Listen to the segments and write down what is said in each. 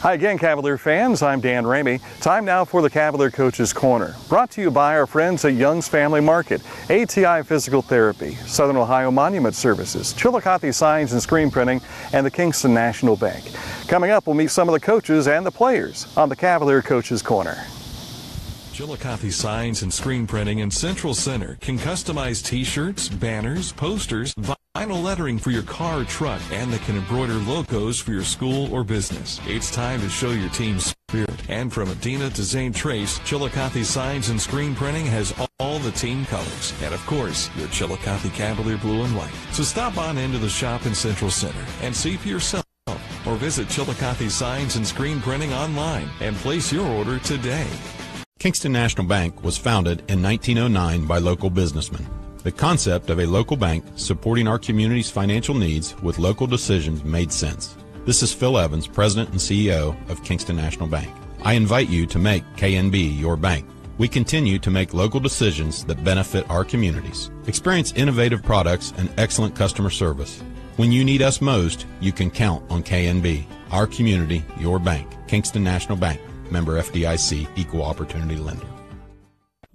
Hi again, Cavalier fans. I'm Dan Ramey. Time now for the Cavalier Coaches Corner. Brought to you by our friends at Young's Family Market, ATI Physical Therapy, Southern Ohio Monument Services, Chillicothe Signs and Screen Printing, and the Kingston National Bank. Coming up, we'll meet some of the coaches and the players on the Cavalier Coaches Corner. Chillicothe Signs and Screen Printing in Central Center can customize t-shirts, banners, posters, vinyl lettering for your car or truck, and they can embroider logos for your school or business. It's time to show your team's spirit. And from Adina to Zane Trace, Chillicothe Signs and Screen Printing has all the team colors. And of course, your Chillicothe Cavalier blue and white. So stop on into the shop in Central Center and see for yourself. Or visit Chillicothe Signs and Screen Printing online and place your order today. Kingston National Bank was founded in 1909 by local businessmen. The concept of a local bank supporting our community's financial needs with local decisions made sense. This is Phil Evans, President and CEO of Kingston National Bank. I invite you to make KNB your bank. We continue to make local decisions that benefit our communities. Experience innovative products and excellent customer service. When you need us most, you can count on KNB. Our community, your bank. Kingston National Bank. Member FDIC, Equal Opportunity Lender.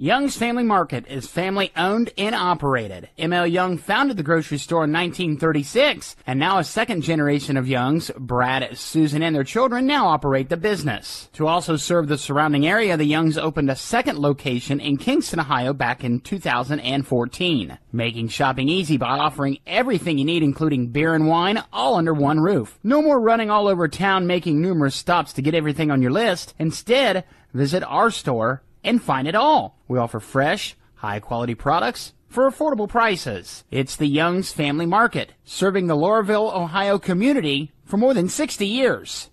Young's Family Market is family-owned and operated. M.L. Young founded the grocery store in 1936, and now a second generation of Youngs, Brad, Susan, and their children now operate the business. To also serve the surrounding area, the Youngs opened a second location in Kingston, Ohio back in 2014, making shopping easy by offering everything you need, including beer and wine, all under one roof. No more running all over town making numerous stops to get everything on your list. Instead, visit our store and find it all. We offer fresh, high-quality products for affordable prices. It's the Young's Family Market, serving the Laurelville, Ohio community for more than 60 years.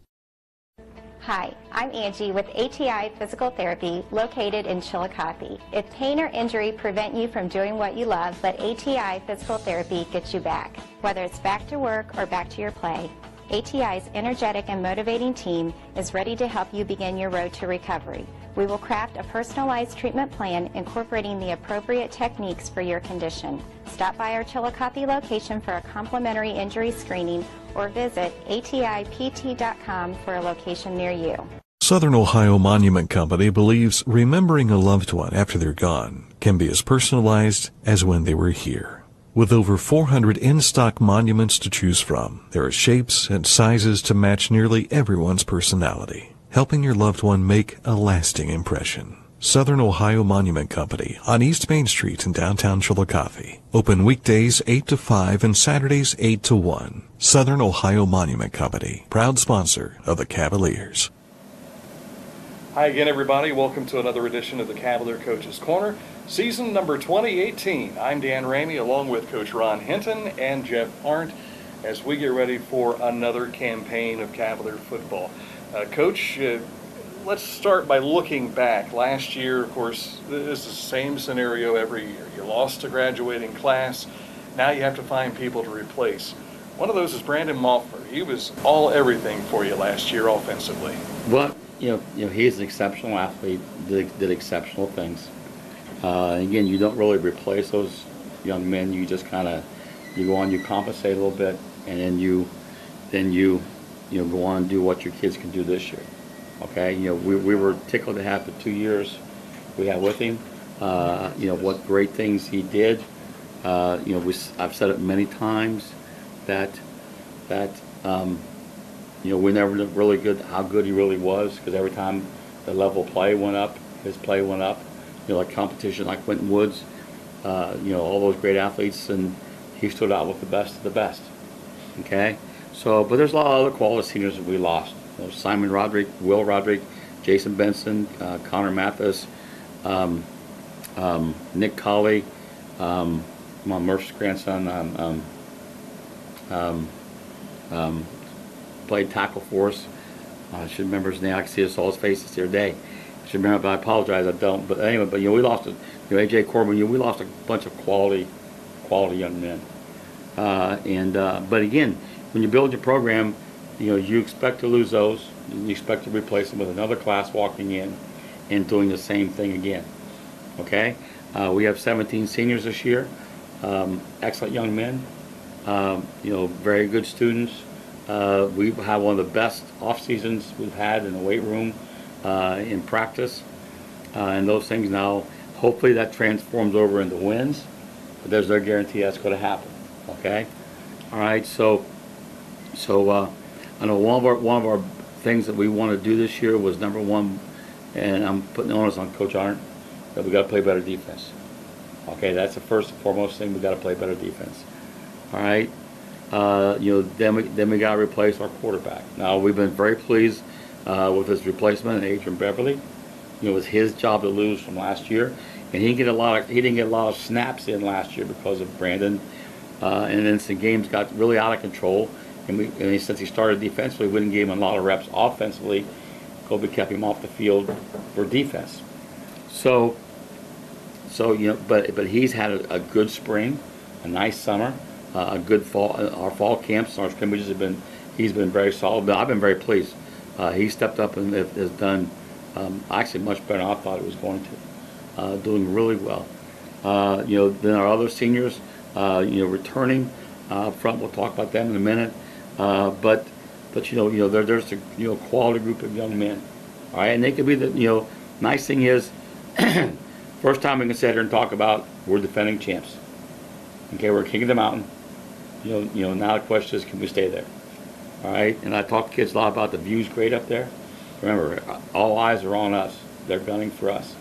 Hi, I'm Angie with ATI Physical Therapy located in Chillicothe. If pain or injury prevent you from doing what you love, let ATI Physical Therapy get you back. Whether it's back to work or back to your play, ATI's energetic and motivating team is ready to help you begin your road to recovery. We will craft a personalized treatment plan incorporating the appropriate techniques for your condition. Stop by our Chillicothe location for a complimentary injury screening or visit atipt.com for a location near you. Southern Ohio Monument Company believes remembering a loved one after they're gone can be as personalized as when they were here. With over 400 in-stock monuments to choose from, there are shapes and sizes to match nearly everyone's personality, helping your loved one make a lasting impression. Southern Ohio Monument Company on East Main Street in downtown Chillicothe. Open weekdays 8 to 5 and Saturdays 8 to 1. Southern Ohio Monument Company, proud sponsor of the Cavaliers. Hi again, everybody. Welcome to another edition of the Cavalier Coaches Corner, season number 2018. I'm Dan Ramey, along with Coach Ron Hinton and Jeff Arndt, as we get ready for another campaign of Cavalier football. Coach, let's start by looking back. Last year, of course, this is the same scenario every year. You lost a graduating class. Now you have to find people to replace. One of those is Brandon Maltfer. He was all everything for you last year offensively. Well, you know, he's an exceptional athlete, did exceptional things. Again, you don't really replace those young men. You just kind of, you go on, you compensate a little bit, and then you go on and do what your kids can do this year. Okay, you know, we were tickled to have the 2 years we had with him. You know, what great things he did. You know, I've said it many times that you know, we never really good how good he really was, because every time the level of play went up, his play went up. You know, like competition like Quentin Woods, you know, all those great athletes, and he stood out with the best of the best. Okay, so but there's a lot of other quality seniors that we lost. You know, Simon Roderick, Will Roderick, Jason Benson, Connor Mathis, Nick Colley, my Murph's grandson, played tackle for us. I should remember his name. I can see saw his face the other day. I should remember, but I apologize, I don't. But anyway, but you know, we lost, you know, AJ Corbin. You know, we lost a bunch of quality young men. But again, when you build your program, you know, you expect to lose those. You expect to replace them with another class walking in and doing the same thing again. Okay, we have 17 seniors this year. Excellent young men. You know, very good students. We've had one of the best off seasons we've had in the weight room, in practice, and those things now. Hopefully that transforms over into wins, but there's no guarantee that's going to happen. Okay, all right. So I know one of our things that we want to do this year was number one, and I'm putting the onus on Coach Arndt, that we got to play better defense. Okay, that's the first and foremost thing. We got to play better defense. All right. Then we got to replace our quarterback. Now we've been very pleased with his replacement, Adrian Beverly. It was his job to lose from last year, and he didn't get a lot of snaps in last year because of Brandon, and then some games got really out of control. And since he started defensively, we didn't give him a lot of reps offensively. Kobe kept him off the field for defense. So but he's had a good spring, a nice summer, a good fall. Our fall camps, our scrimmages he's been very solid. But I've been very pleased. He stepped up and has done actually much better than I thought he was going to. Doing really well. Then our other seniors, returning up front. We'll talk about them in a minute. But there's a quality group of young men. All right, and they could be the nice thing is. First time we can sit here and talk about we're defending champs. Okay, we're king of the mountain. Now the question is, can we stay there? All right, and I talk to kids a lot about the view's great up there. Remember, all eyes are on us. They're gunning for us,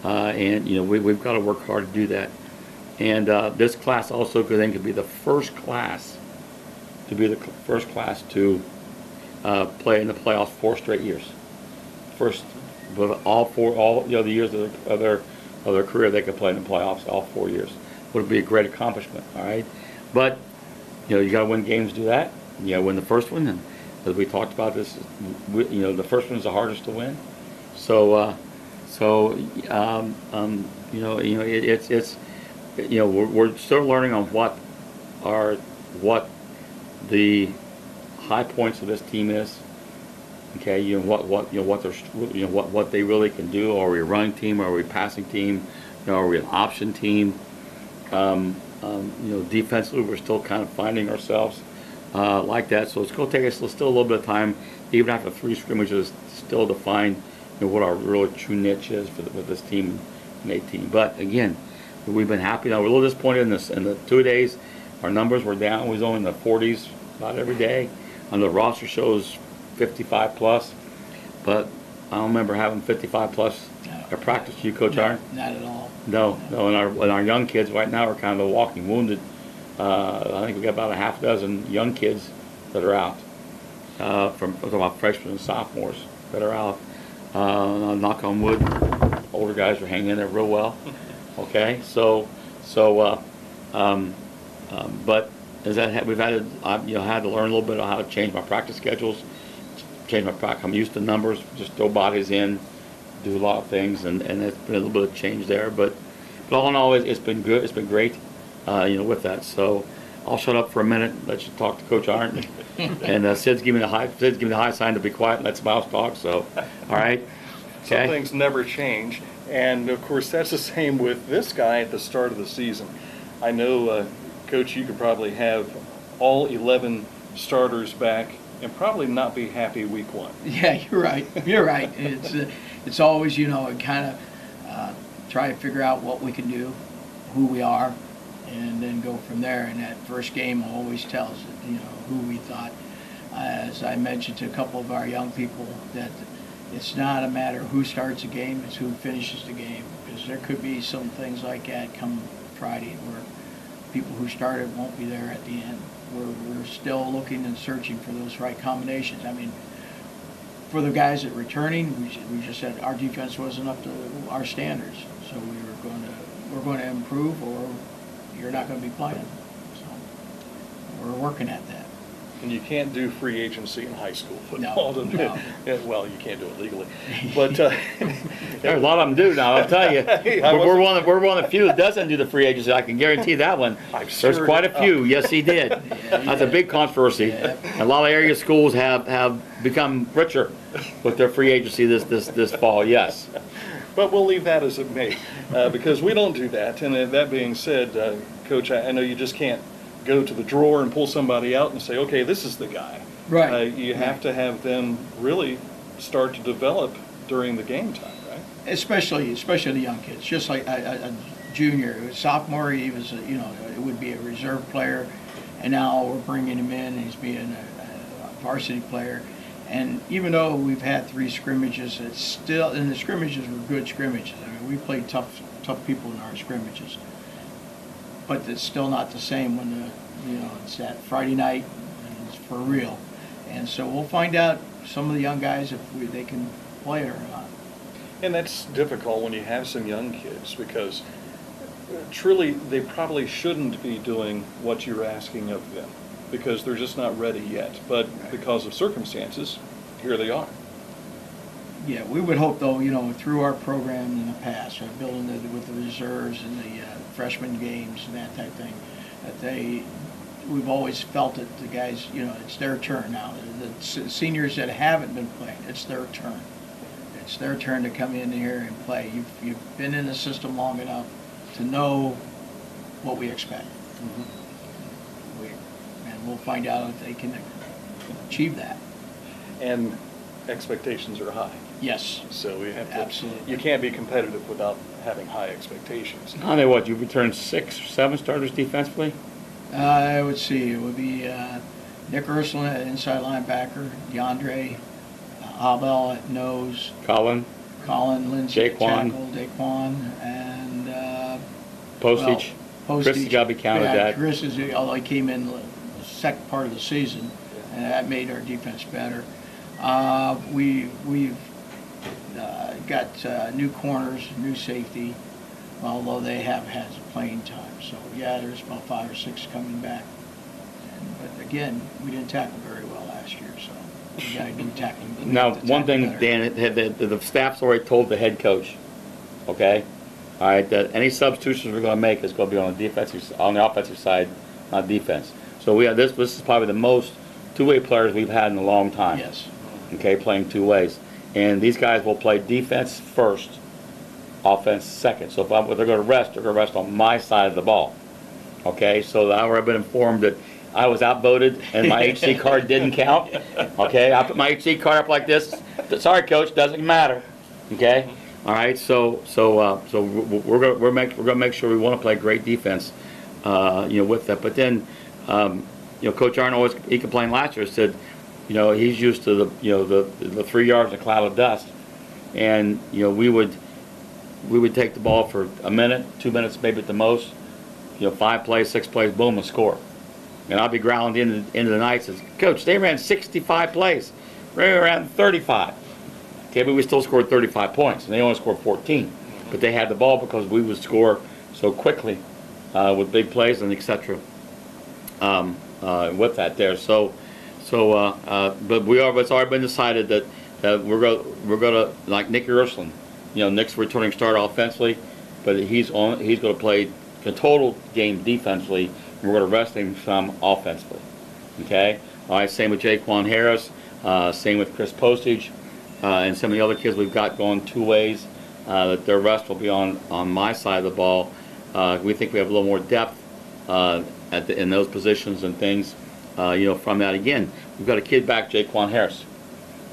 and we've got to work hard to do that. And this class also could be the first class to play in the playoffs 4 straight years. First, but all the years of their career, they could play in the playoffs all 4 years. Would be a great accomplishment, all right? But, you got to win games to do that. You got to win the first one, and as we talked about this, the first one's the hardest to win. So, we're still learning on what the high points of this team is. Okay, what they really can do. Are we a running team? Are we a passing team? Are we an option team? Defensively, we're still kind of finding ourselves like that. So it's going to take us still a little bit of time, even after 3 scrimmages, still to find what our really true niche is with this team in 18. But again, we've been happy. Now we're a little disappointed in the 2 days. Our numbers were down. We was only in the 40s about every day. And the roster shows 55 plus, but I don't remember having 55 plus at practice. You, Coach Arndt? Not at all. No. And our young kids right now are kind of walking wounded. I think we got about a half dozen young kids that are out. From about freshmen and sophomores that are out. Knock on wood, older guys are hanging in there real well. Okay, but we've had to learn a little bit on how to change my practice schedules. I'm used to numbers, just throw bodies in, do a lot of things, and it's been a little bit of change there. But all in all, it's been good. It's been great, with that. So I'll shut up for a minute, let you talk to Coach Arndt, and Sid's giving me the high sign to be quiet and let Smiles talk. So, all right. Okay. Some things never change, and of course that's the same with this guy at the start of the season. I know, Coach, you could probably have all 11 starters back and probably not be happy week 1. Yeah, you're right. You're right. It's always, kind of try to figure out what we can do, who we are, and then go from there. And that first game always tells, who we thought. As I mentioned to a couple of our young people, that it's not a matter of who starts a game, it's who finishes the game. Because there could be some things like that come Friday where people who started won't be there at the end. We're still looking and searching for those right combinations. I mean, for the guys that are returning, we just said our defense wasn't up to our standards, so we're going to improve, or you're not going to be playing. So we're working at that. And you can't do free agency in high school football. No. Well, you can't do it legally, but There's a lot of them do now. I'll tell you, we're one of the few that doesn't do the free agency. I can guarantee that one. There's quite a few. Yes, he did. That's a big controversy. Yeah. A lot of area schools have become richer with their free agency this fall. Yes. But we'll leave that as it may, because we don't do that. And that being said, Coach, I know you just can't go to the drawer and pull somebody out and say, okay, this is the guy. Right. You have to have them really start to develop during the game time, right? Especially the young kids. Just like a junior, a sophomore, he was, it would be a reserve player, and now we're bringing him in, and he's being a varsity player. And even though we've had 3 scrimmages, it's still, and the scrimmages were good scrimmages. I mean, we played tough people in our scrimmages. But it's still not the same when it's that Friday night and it's for real. And so we'll find out some of the young guys if they can play it or not. And that's difficult when you have some young kids, because truly they probably shouldn't be doing what you're asking of them, because they're just not ready yet. But because of circumstances, here they are. Yeah, we would hope, though, through our program in the past, building with the reserves and the freshman games and that type of thing, that we've always felt that the guys, it's their turn now. The seniors that haven't been playing, it's their turn. It's their turn to come in here and play. You've been in the system long enough to know what we expect. Mm-hmm. And we'll find out if they can achieve that. And expectations are high. Yes. So we have to, absolutely. You can't be competitive without having high expectations. How many, you've returned 6 or 7 starters defensively? I would see. It would be Nick Ursuline at inside linebacker, DeAndre Abel at nose, Colin Lindsay at Jaquan. tackle, Daquan, and Postage. Chris has got to be counted that. Chris is, although he came in the second part of the season, and that made our defense better. We've got new corners, new safety, although they have had some playing time. So yeah, there's about 5 or 6 coming back. But again, we didn't tackle very well last year, so we got to do tackling. Now, one thing, Dan, the staff's already told the head coach, okay, all right, that any substitutions we're going to make is going to be on the offensive side, not defense. So we have this is probably the most two-way players we've had in a long time. Yes. Okay, playing 2 ways. And these guys will play defense first, offense second. So if they're going to rest, they're going to rest on my side of the ball. Okay, so I've been informed that I was outvoted and my HC card didn't count. Okay, I put my HC card up like this. Sorry, coach, doesn't matter. Okay, all right. So we're gonna make sure we want to play great defense, with that. But then, Coach Arnold, he complained last year. Said, he's used to the 3 yards in a cloud of dust, and we would take the ball for a minute, 2 minutes, maybe at the most. 5 plays, 6 plays, boom, and score. And I'll be growling into the night. Says, Coach, they ran 65 plays. We ran 35. Okay, but we still scored 35 points, and they only scored 14. But they had the ball because we would score so quickly with big plays and etc. With that there. But it's already been decided that we're gonna like Nick Ursuline. Nick's returning starter offensively, but he's going to play the total game defensively. We're going to rest him some offensively. Okay? All right, same with Jaquan Harris, same with Chris Postage, and some of the other kids we've got going 2 ways. That their rest will be on my side of the ball. We think we have a little more depth in those positions and things. From that again, we've got a kid back, Jaquan Harris.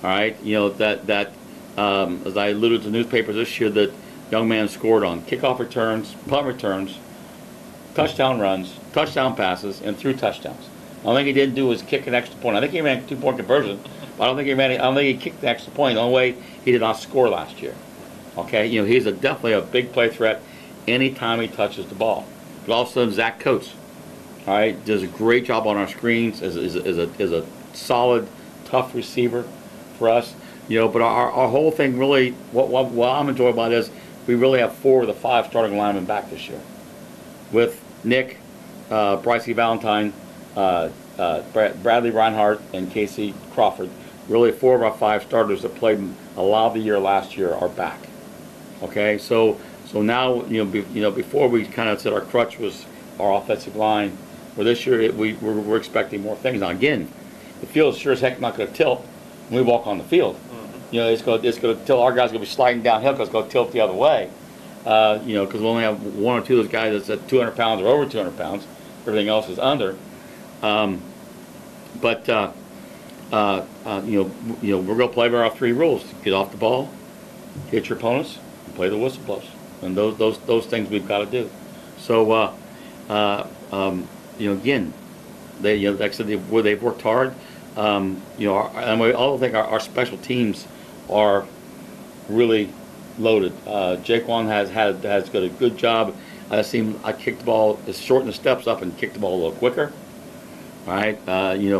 All right, that as I alluded to newspapers this year, that young man scored on kickoff returns, punt returns, touchdown runs, touchdown passes, and threw touchdowns. The only thing he didn't do was kick an extra point. I think he ran a 2-point conversion, but I don't think he kicked the extra point. The only way he did not score last year. Okay, he's definitely a big play threat anytime he touches the ball. But also Zach Coates, all right, does a great job on our screens. Is a solid, tough receiver for us. But our whole thing really, what I'm enjoying about it is we really have 4 of the 5 starting linemen back this year, with Nick, Brycey Valentine, Bradley Reinhardt, and Casey Crawford. Really 4 of our 5 starters that played a lot of the year last year are back. Okay, so now before we kind of said our crutch was our offensive line. Well, this year we're expecting more things. Now again, the field is sure as heck not going to tilt when we walk on the field. It's going to tilt. Our guys are going to be sliding downhill because it's going to tilt the other way. Because we only have 1 or 2 of those guys that's at 200 pounds or over 200 pounds. Everything else is under. But we're going to play by our 3 rules: get off the ball, hit your opponents, and play the whistle blows. And those things we've got to do. So, again, like I said, they've worked hard. And we all think our special teams are really loaded. Jaquan has got a good job. I kicked the ball, shorten the steps up and kick the ball a little quicker. All right,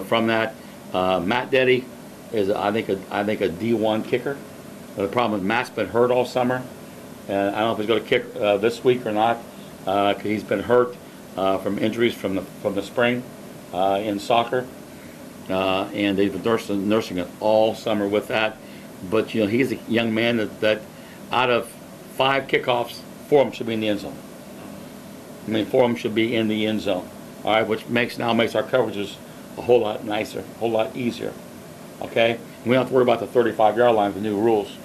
from that, Matt Deddy is I think a D1 kicker. But the problem is Matt's been hurt all summer, and I don't know if he's going to kick this week or not, because he's been hurt from injuries from the spring in soccer, and they've been nursing it all summer with that. But he's a young man that out of 5 kickoffs, 4 of them should be in the end zone. 4 of them should be in the end zone. All right, which makes our coverages a whole lot nicer, a whole lot easier. Okay, we don't have to worry about the 35-yard line with the new rules,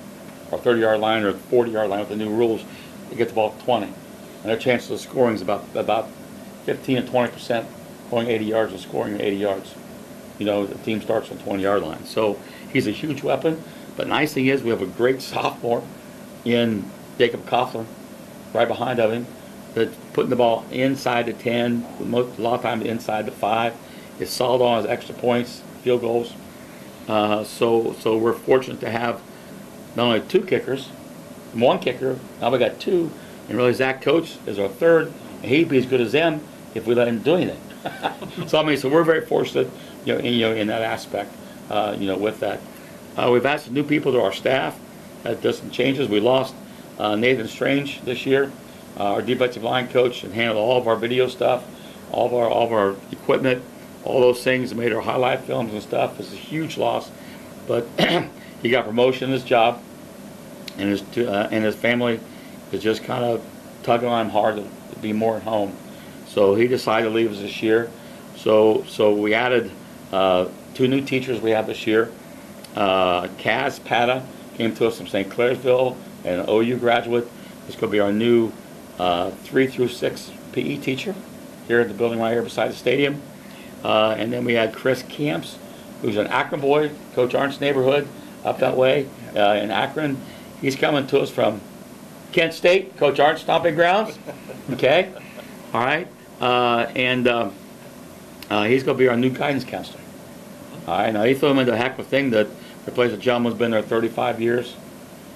or 30-yard line or 40-yard line with the new rules. They get the ball to 20, and their chances of scoring is about 15 and 20%, going 80 yards and scoring 80 yards. The team starts on the 20-yard line. So he's a huge weapon. But nice thing is we have a great sophomore in Jacob Coughlin, right behind of him, that's putting the ball inside the 10, a lot of times inside the 5. Is solid on his extra points, field goals. So we're fortunate to have not only 2 kickers, 1 kicker, now we got 2, and really Zach Coach is our 3rd, and he'd be as good as them if we let him do anything. So we're very fortunate, in that aspect, with that. We've added some new people to our staff. That does some changes. We lost Nathan Strange this year, our defensive line coach, and handled all of our video stuff, all of our equipment, all those things that made our highlight films and stuff. It's a huge loss, but he got promotion in his job, and his family is just kind of tugging on him hard to be more at home. So he decided to leave us this year. So we added 2 new teachers we have this year. Kaz Pata came to us from St. Clairsville, and an OU graduate. He's going to be our new 3 through 6 PE teacher here at the building right here beside the stadium. And then we had Chris Camps, who's an Akron boy, Coach Arndt's neighborhood up that way in Akron. He's coming to us from Kent State, Coach Arndt's stomping grounds. Okay, all right, and he's going to be our new guidance counselor. All right, now he threw him into a heck of a thing that replaced a gentleman who's been there 35 years.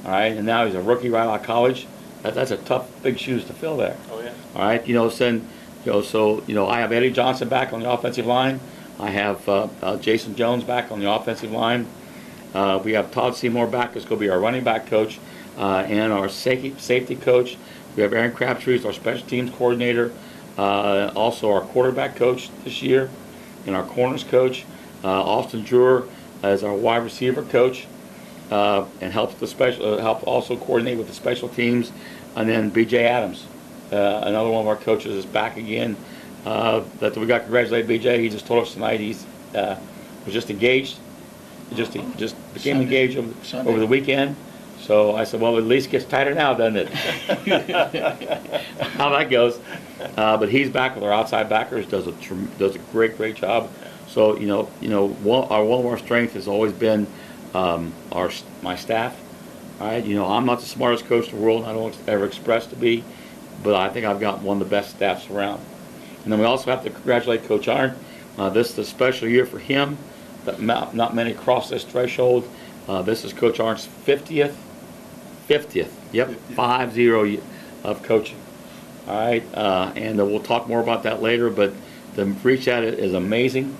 All right, and now he's a rookie right out of college. That's a tough, big shoes to fill there. Oh yeah. All right, I have Eddie Johnson back on the offensive line. I have Jason Jones back on the offensive line. We have Todd Seymour back, who's going to be our running back coach and our safety coach. We have Aaron Crabtree as our special teams coordinator, also our quarterback coach this year, and our corners coach. Austin Drewer as our wide receiver coach, and help also coordinate with the special teams. And then B.J. Adams, another one of our coaches, is back again. That we got to congratulate B.J. He just told us tonight he's was just engaged. He just became engaged over the weekend. So I said, well, at least it gets tighter now, doesn't it? How that goes. But he's back with our outside backers. Does a great job. So one of our strengths has always been my staff. All right, I'm not the smartest coach in the world. I don't ever express to be, but I think I've got one of the best staffs around. And then we also have to congratulate Coach Arndt. This is a special year for him. That not many cross this threshold. This is Coach Arndt's 50th, yep, 50 of coaching. All right, and we'll talk more about that later. But the reach at it is amazing.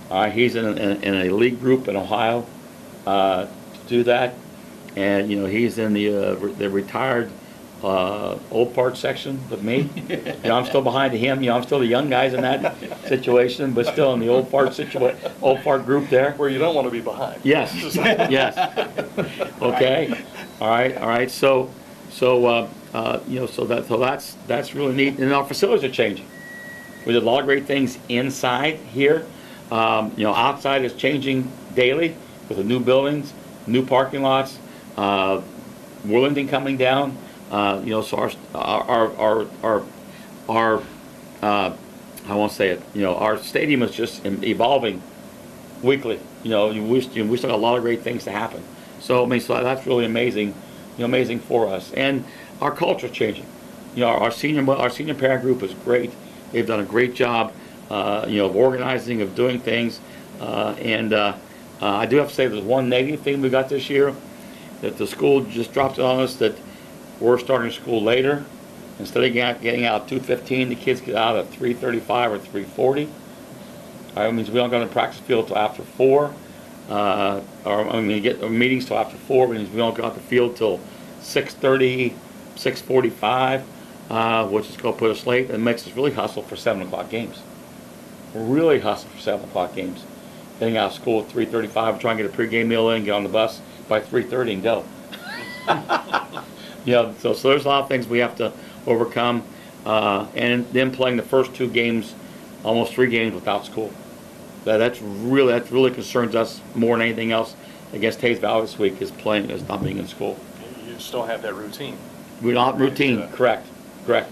All right, he's in a league group in Ohio to do that, and he's in the retired old part section with me. I'm still behind him. I'm still the young guys in that situation, but still in the old part group there. Where you don't want to be behind. Yes, yes. Okay, all right. So that's really neat. And our facilities are changing. We did a lot of great things inside here. Outside is changing daily with the new buildings, new parking lots, Worthington coming down. So our I won't say it. Our stadium is just evolving weekly. We still got a lot of great things to happen. So I mean, so that's really amazing, amazing for us. And our culture's changing. Our senior parent group is great. They've done a great job, of organizing, of doing things. I do have to say there's one negative thing we got this year, that the school just dropped it on us, that we're starting school later. Instead of getting out at 2:15, the kids get out at 3:35 or 3:40. That means we don't go to the practice field till after 4. Get meetings till after 4, which means we don't go out the field till 6:30, 6:45, which is going to put us late and makes us really hustle for 7 o'clock games. Really hustle for 7 o'clock games. Getting out of school at 3:35, trying to get a pregame meal in, get on the bus by 3:30 and go. So there's a lot of things we have to overcome, and then playing the first 2 games, almost 3 games without school. That really concerns us more than anything else against Hayes Valley this week, is not being in school. You still have that routine. We're not routine, correct. Are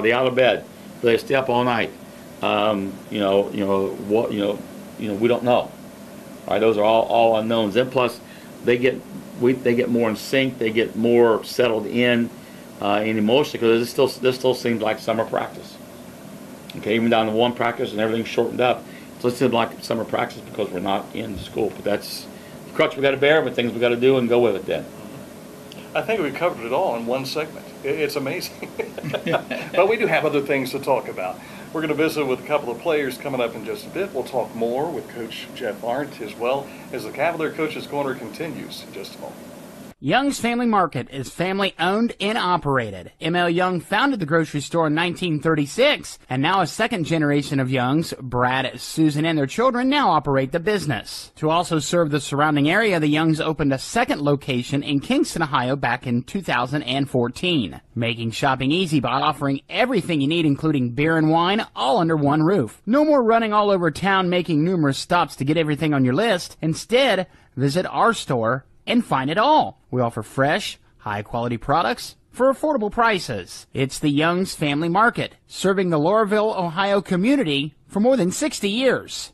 they out of bed? Do they stay up all night? We don't know. All right, those are all unknowns. Then plus, they get more in sync. They get more settled in emotionally, because this still seems like summer practice. Okay, even down to 1 practice and everything's shortened up. So it seems like summer practice because we're not in school. But that's the crutch we got to bear, but things we got to do and go with it then. I think we covered it all in one segment. It's amazing. But we do have other things to talk about. We're going to visit with a couple of players coming up in just a bit. We'll talk more with Coach Jeff Arndt, as well as the Cavalier Coach's Corner continues in just a moment. Young's Family Market is family owned and operated. M.L. Young founded the grocery store in 1936, and now a second generation of Youngs, Brad, Susan, and their children, now operate the business. To also serve the surrounding area, the Youngs opened a second location in Kingston, Ohio back in 2014, making shopping easy by offering everything you need, including beer and wine, all under one roof. No more running all over town making numerous stops to get everything on your list. Instead, visit our store and find it all. We offer fresh, high-quality products for affordable prices. It's the Young's Family Market, serving the Laurelville, Ohio community for more than 60 years.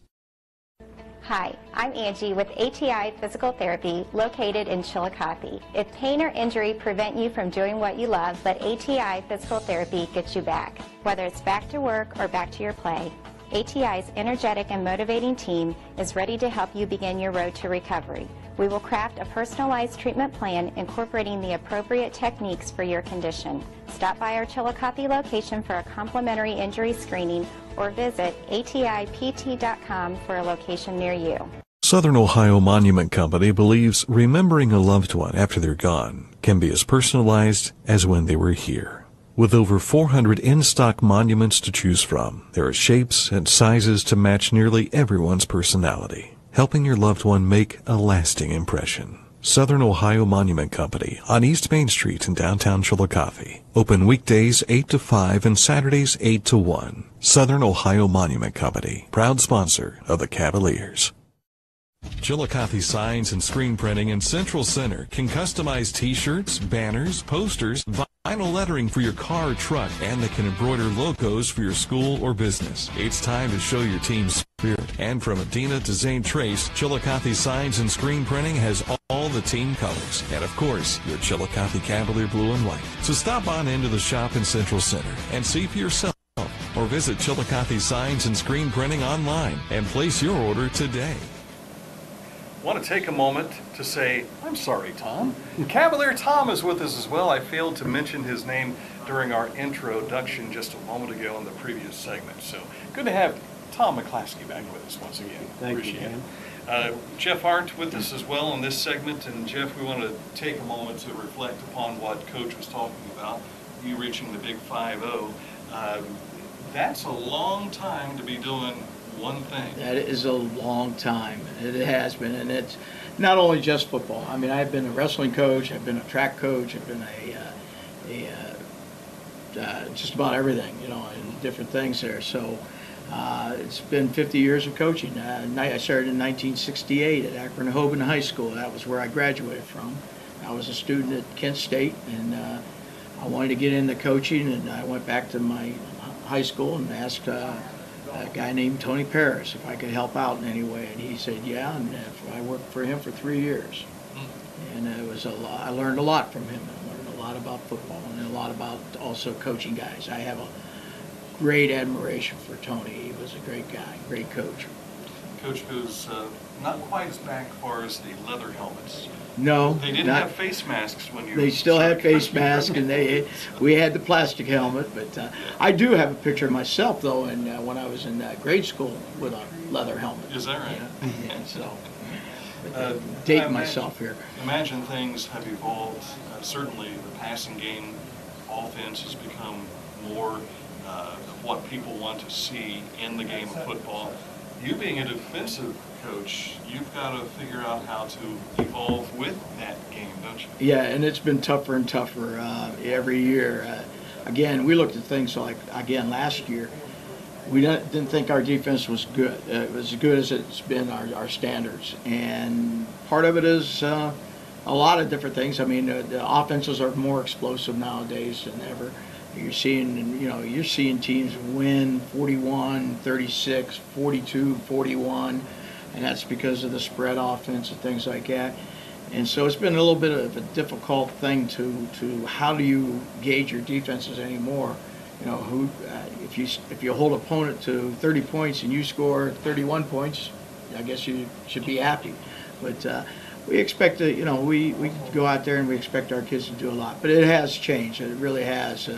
Hi, I'm Angie with ATI Physical Therapy, located in Chillicothe. If pain or injury prevent you from doing what you love, but ATI Physical Therapy gets you back. Whether it's back to work or back to your play, ATI's energetic and motivating team is ready to help you begin your road to recovery. We will craft a personalized treatment plan incorporating the appropriate techniques for your condition. Stop by our Chillicothe location for a complimentary injury screening or visit atipt.com for a location near you. Southern Ohio Monument Company believes remembering a loved one after they're gone can be as personalized as when they were here. With over 400 in-stock monuments to choose from, there are shapes and sizes to match nearly everyone's personality, helping your loved one make a lasting impression. Southern Ohio Monument Company on East Main Street in downtown Chillicothe. Open weekdays 8 to 5 and Saturdays 8 to 1. Southern Ohio Monument Company, proud sponsor of the Cavaliers. Chillicothe Signs and Screen Printing in Central Center can customize t-shirts, banners, posters, vinyl lettering for your car or truck, and they can embroider logos for your school or business. It's time to show your team's spirit. And from Adina to Zane Trace, Chillicothe Signs and Screen Printing has all the team colors. And of course, your Chillicothe Cavalier blue and white. So stop on into the shop in Central Center and see for yourself, or visit Chillicothe Signs and Screen Printing online and place your order today. I want to take a moment to say, I'm sorry, Tom. Cavalier Tom is with us as well. I failed to mention his name during our introduction just a moment ago in the previous segment. So good to have Tom McClaskey back with us once again. Appreciate it. Jeff Arndt with us as well in this segment. And Jeff, we want to take a moment to reflect upon what Coach was talking about, you reaching the big 5-0. That's a long time to be doing one thing. That is a long time. It has been, and it's not only just football. I mean, I've been a wrestling coach, I've been a track coach, I've been just about everything, and different things there. So it's been 50 years of coaching. I started in 1968 at Akron-Hoban High School. That was where I graduated from. I was a student at Kent State, and I wanted to get into coaching, and I went back to my high school and asked a guy named Tony Paris if I could help out in any way, and he said, yeah, and I worked for him for 3 years. And it was a lot. I learned a lot from him. I learned a lot about football and a lot about also coaching guys. I have a great admiration for Tony. He was a great guy, great coach. Coach goes not quite as back far as the leather helmets. No, They didn't have face masks when you. They still started had face coaching. masks, and we had the plastic helmet. But I do have a picture of myself though, and when I was in grade school with a leather helmet. Is that right? Yeah, so. Date myself here. Imagine things have evolved. Certainly, the passing game offense has become more what people want to see in the game of football. You being a defensive coach, you've got to figure out how to evolve with that game, don't you? Yeah, and it's been tougher and tougher every year. Again, we looked at things like, again, last year, we didn't think our defense was good. It was as good as it's been our standards. And part of it is a lot of different things. I mean, the offenses are more explosive nowadays than ever. You're seeing teams win 41, 36, 42, 41, and that's because of the spread offense and things like that. And so it's been a little bit of a difficult thing to how do you gauge your defenses anymore? You know, if you hold opponent to 30 points and you score 31 points, I guess you should be happy. But we expect to, we go out there and we expect our kids to do a lot. But it has changed. It really has.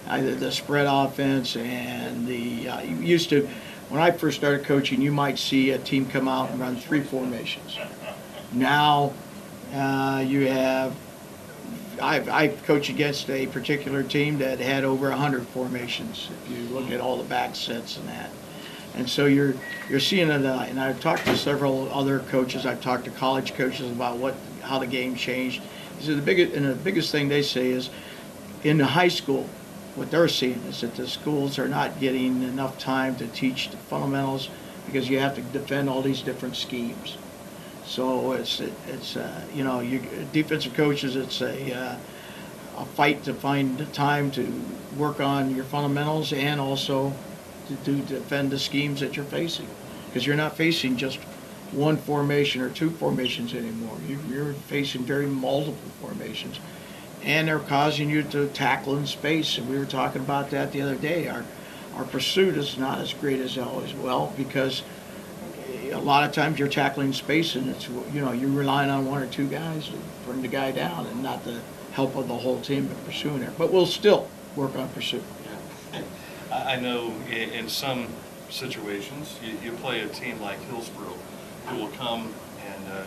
Either the spread offense and when I first started coaching, you might see a team come out and run 3 formations. Now you have. I coach against a particular team that had over 100 formations. If you look at all the back sets and that, and so you're seeing it. And I've talked to several other coaches. I've talked to college coaches about how the game changed. So the biggest thing they say is in the high school, what they're seeing is that the schools are not getting enough time to teach the fundamentals because you have to defend all these different schemes. So it's defensive coaches. It's a fight to find the time to work on your fundamentals and also to defend the schemes that you're facing, because you're not facing just one formation or 2 formations anymore. You're facing very multiple formations, and they're causing you to tackle in space. And we were talking about that the other day. Our pursuit is not as great as always. Well, because a lot of times you're tackling space, and it's you're relying on 1 or 2 guys to bring the guy down, and not the help of the whole team in pursuing there. But we'll still work on pursuit. Yeah. I know in some situations you play a team like Hillsborough, who will come and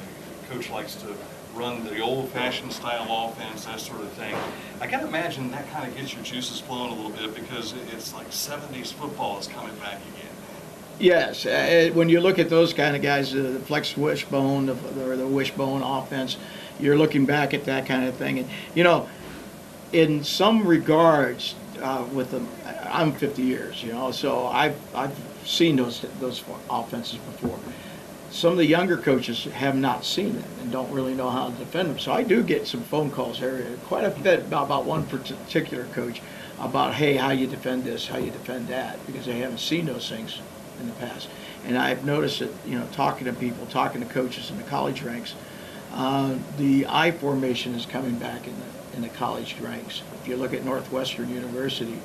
coach likes to run the old-fashioned style offense, that sort of thing. I can imagine that kind of gets your juices flowing a little bit because it's like 70s football is coming back again. Yes, when you look at those kind of guys, the flex wishbone, or the wishbone offense, you're looking back at that kind of thing. And in some regards, with them, I'm 50 years, so I've seen those offenses before. Some of the younger coaches have not seen them and don't really know how to defend them. So I do get some phone calls here, quite a bit about one particular coach, about, hey, how you defend this, how you defend that, because they haven't seen those things in the past. And I've noticed that, talking to people, talking to coaches in the college ranks, the I formation is coming back in the college ranks. If you look at Northwestern University,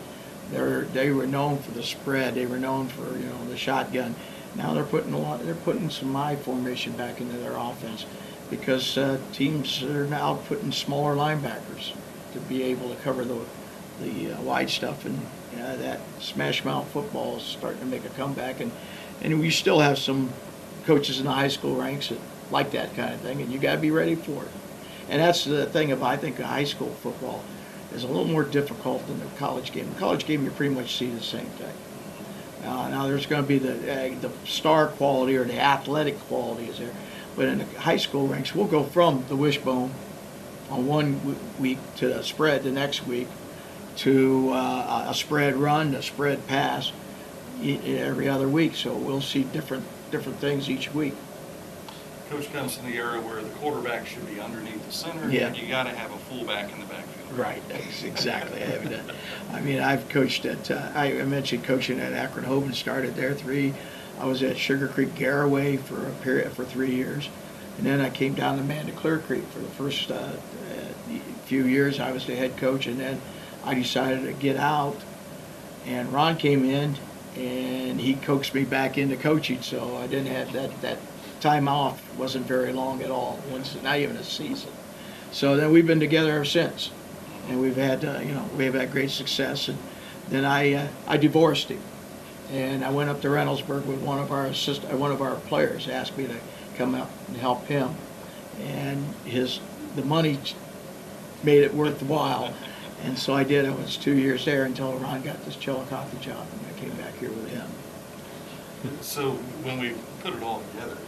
they were known for the spread. They were known for the shotgun. Now they're putting some I formation back into their offense because teams are now putting smaller linebackers to be able to cover the wide stuff, and that smash mouth football is starting to make a comeback, and we still have some coaches in the high school ranks that like that kind of thing, and you got to be ready for it. And that's the thing I think high school football is a little more difficult than the college game. The college game, you pretty much see the same thing. Now there's going to be the star quality or the athletic quality is there, but in the high school ranks, we'll go from the wishbone on one week to the spread the next week, to a spread run, a spread pass every other week. So we'll see different things each week. Coach comes from the era where the quarterback should be underneath the center, Yeah. and you got to have a fullback in the backfield. Right, that's exactly. I mean, I've coached at, I mentioned coaching at Akron Hovind, started there I was at Sugar Creek Garraway for a period, for 3 years. And then I came down to Amanda Clear Creek for the first few years. I was the head coach, and then I decided to get out. And Ron came in, and he coaxed me back into coaching, so I didn't have that time off wasn't very long at all, not even a season. So then we've been together ever since, and we've had we've had great success. And then I divorced him, and I went up to Reynoldsburg with one of our players asked me to come out and help him, and the money made it worthwhile, and so I did. I was 2 years there until Ron got this Chillicothe job, and I came back here with him. So when we put it all together,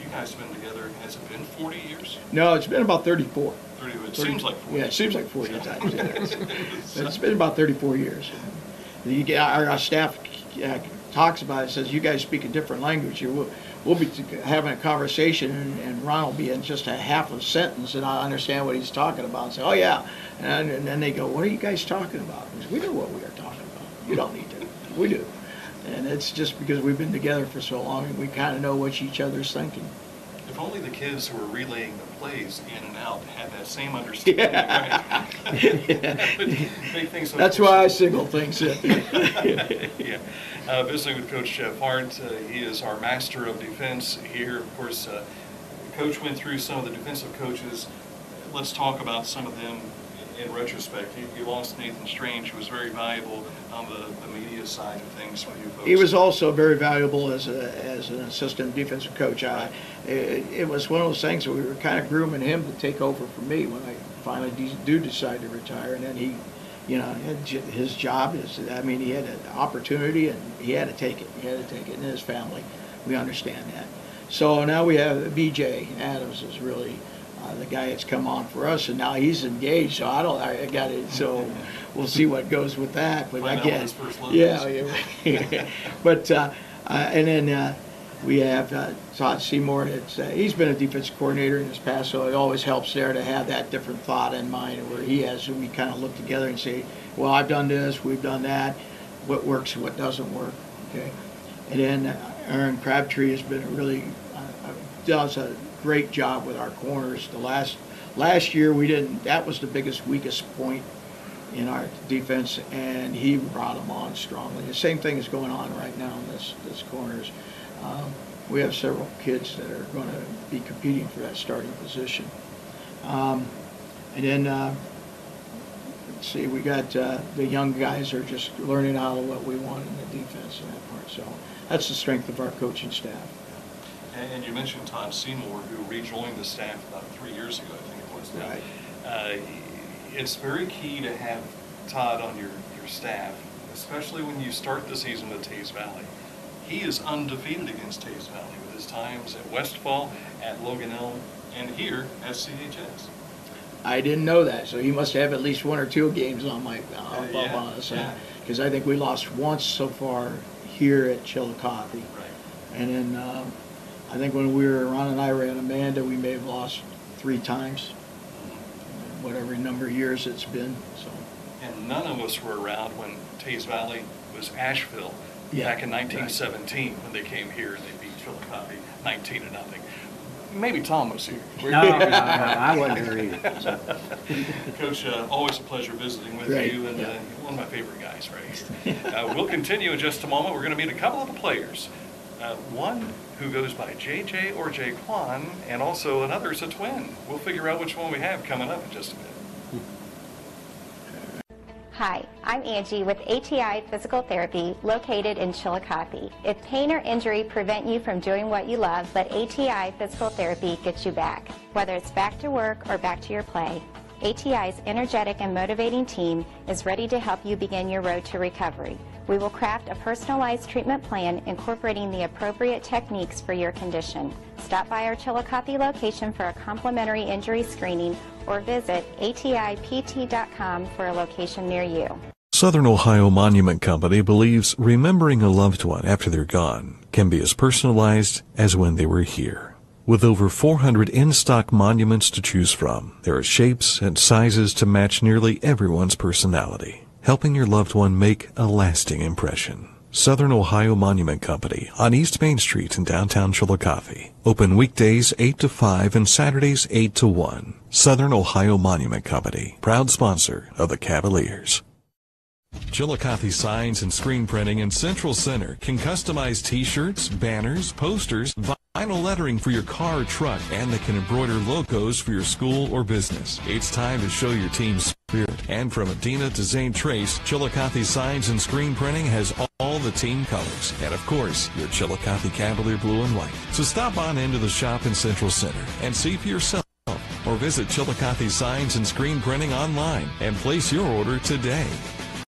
you guys have been together, has it been 40 years? No, it's been about 34. 30, it seems like 40. Yeah, it seems like 40 times. But it's been about 34 years. Our staff talks about it, says you guys speak a different language. We'll be having a conversation, and Ron will be in just a half a sentence, and I'll understand what he's talking about and say, oh yeah. And then they go, what are you guys talking about? He says, we know what we are talking about. You don't need to. We do. And it's just because we've been together for so long, and we kind of know what each other's thinking. If only the kids who are relaying the plays in and out had that same understanding. Yeah. Right? That's why I single things in. Yeah. Visiting with Coach Jeff Hart, he is our master of defense here. Of course, Coach went through some of the defensive coaches. Let's talk about some of them in retrospect. You lost Nathan Strange, who was very valuable on the media side of things for you folks. He was also very valuable as an assistant defensive coach. It was one of those things that we were kind of grooming him to take over for me when I finally do decide to retire. And then he, his job is, he had an opportunity and he had to take it. He had to take it, and his family. We understand that. So now we have BJ Adams is really the guy that's come on for us, and now he's engaged. So I got it. So we'll see what goes with that. But again, yeah. But and then we have Todd Seymour. He's been a defensive coordinator in his past, so it always helps there to have that different thought in mind, where he has. And we kind of look together and say, well, I've done this, we've done that. What works and what doesn't work. Okay. And then Aaron Crabtree has been does a great job with our corners. The last year we didn't. That was the biggest, weakest point in our defense, and he brought them on strongly. The same thing is going on right now in this corners. We have several kids that are going to be competing for that starting position. And then let's see, we got the young guys are just learning out of what we want in the defense and that part. So that's the strength of our coaching staff. And you mentioned Todd Seymour, who rejoined the staff about 3 years ago, I think it was. Right. It's very key to have Todd on your staff, especially when you start the season with Tays Valley. He is undefeated against Tays Valley with his times at Westfall, at Logan Elm, and here at CHS. I didn't know that, so he must have at least 1 or 2 games on us. Because I think we lost once so far here at Chillicothe. Right. And then I think when Ron and I were at Amanda, we may have lost 3 times, whatever number of years it's been. So. And none of us were around when Tays Valley was Asheville back in 1917 when they came here and they beat Chillicothe 19-0. Maybe Tom was here. No, I wasn't here either. So. Coach, always a pleasure visiting with you, and one of my favorite guys, right? We'll continue in just a moment. We're going to meet a couple of the players. One who goes by JJ or Jaquan, and also another is a twin. We'll figure out which one we have coming up in just a bit. Hi, I'm Angie with ATI Physical Therapy located in Chillicothe. If pain or injury prevent you from doing what you love, let ATI Physical Therapy get you back. Whether it's back to work or back to your play, ATI's energetic and motivating team is ready to help you begin your road to recovery. We will craft a personalized treatment plan incorporating the appropriate techniques for your condition. Stop by our Chillicothe location for a complimentary injury screening or visit atipt.com for a location near you. Southern Ohio Monument Company believes remembering a loved one after they're gone can be as personalized as when they were here. With over 400 in-stock monuments to choose from, there are shapes and sizes to match nearly everyone's personality, helping your loved one make a lasting impression. Southern Ohio Monument Company on East Main Street in downtown Chillicothe. Open weekdays 8 to 5 and Saturdays 8 to 1. Southern Ohio Monument Company, proud sponsor of the Cavaliers. Chillicothe Signs and Screen Printing in Central Center can customize t-shirts, banners, posters, vinyl lettering for your car or truck, and they can embroider logos for your school or business. It's time to show your team's spirit. And from Adina to Zane Trace, Chillicothe Signs and Screen Printing has all the team colors. And of course, your Chillicothe Cavalier blue and white. So stop on into the shop in Central Center and see for yourself. Or visit Chillicothe Signs and Screen Printing online and place your order today.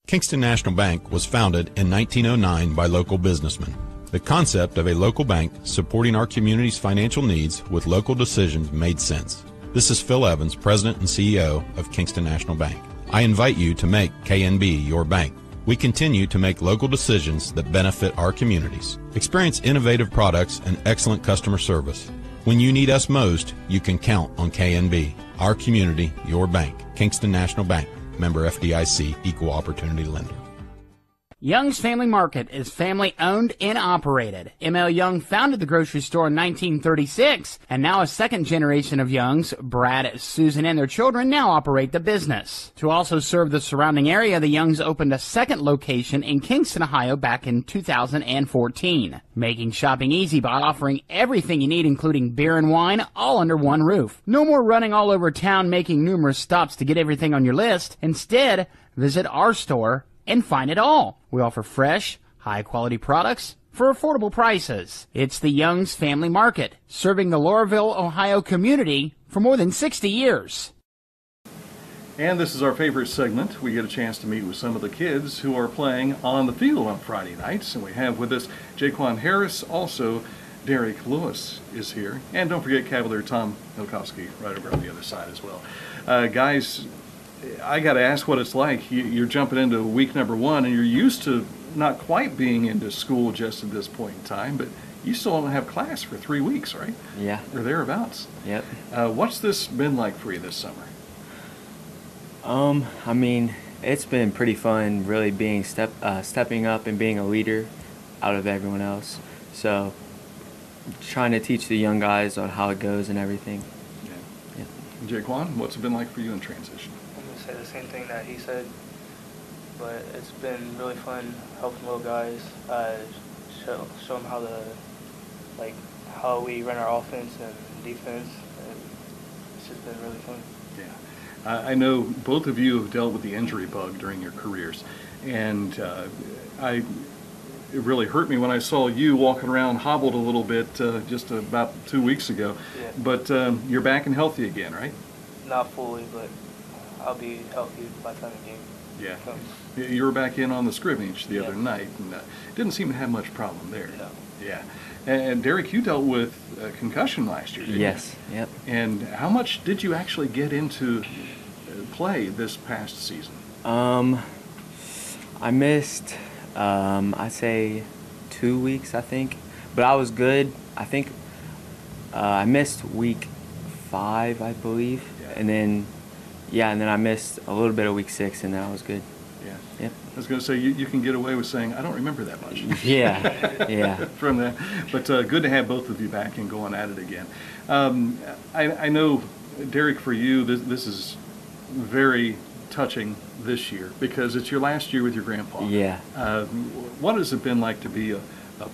Kingston National Bank was founded in 1909 by local businessmen. The concept of a local bank supporting our community's financial needs with local decisions made sense. This is Phil Evans, President and CEO of Kingston National Bank. I invite you to make KNB your bank. We continue to make local decisions that benefit our communities. Experience innovative products and excellent customer service. When you need us most, you can count on KNB. Our community, your bank. Kingston National Bank. Member FDIC, Equal Opportunity Lender. Young's Family Market is family owned and operated. M.L. Young founded the grocery store in 1936, and now a second generation of Youngs, Brad, Susan, and their children now operate the business. To also serve the surrounding area, the Youngs opened a second location in Kingston, Ohio back in 2014, making shopping easy by offering everything you need, including beer and wine, all under one roof. No more running all over town making numerous stops to get everything on your list. Instead, visit our store and find it all. We offer fresh, high-quality products for affordable prices. It's the Young's Family Market, serving the Laurelville, Ohio community for more than 60 years. And this is our favorite segment. We get a chance to meet with some of the kids who are playing on the field on Friday nights. And we have with us Jaquan Harris, also Derek Lewis is here. And don't forget Cavalier Tom Milkowski right over on the other side as well. Guys, I got to ask what it's like. You're jumping into week number 1, and you're used to not quite being into school just at this point in time, but you still don't have class for 3 weeks, right? Yeah. Or thereabouts. Yep. What's this been like for you this summer? I mean, it's been pretty fun, really being stepping up and being a leader out of everyone else. So, trying to teach the young guys on how it goes and everything. Yeah. Jaquan, what's it been like for you in transition? Say the same thing that he said, but it's been really fun helping little guys, show them how we run our offense and defense, and it's just been really fun. Yeah, I know both of you have dealt with the injury bug during your careers, and it really hurt me when I saw you walking around hobbled a little bit just about 2 weeks ago. Yeah. But you're back and healthy again, right? Not fully, but I'll be healthy by the time the game comes. You were back in on the scrimmage the other Yeah. night, and didn't seem to have much problem there. No. Yeah. And Derek, you dealt with concussion last year, didn't Yes. you? Yep. And how much did you actually get into play this past season? I missed, I'd say 2 weeks, I think. But I was good. I think I missed week 5, I believe. Yeah. And then I missed a little bit of week 6, and then I was good. Yeah. Yep. I was going to say, you can get away with saying, I don't remember that much. Yeah, yeah. From that. But good to have both of you back and going at it again. I know, Derek, for you, this is very touching this year because it's your last year with your grandpa. Yeah. What has it been like to be a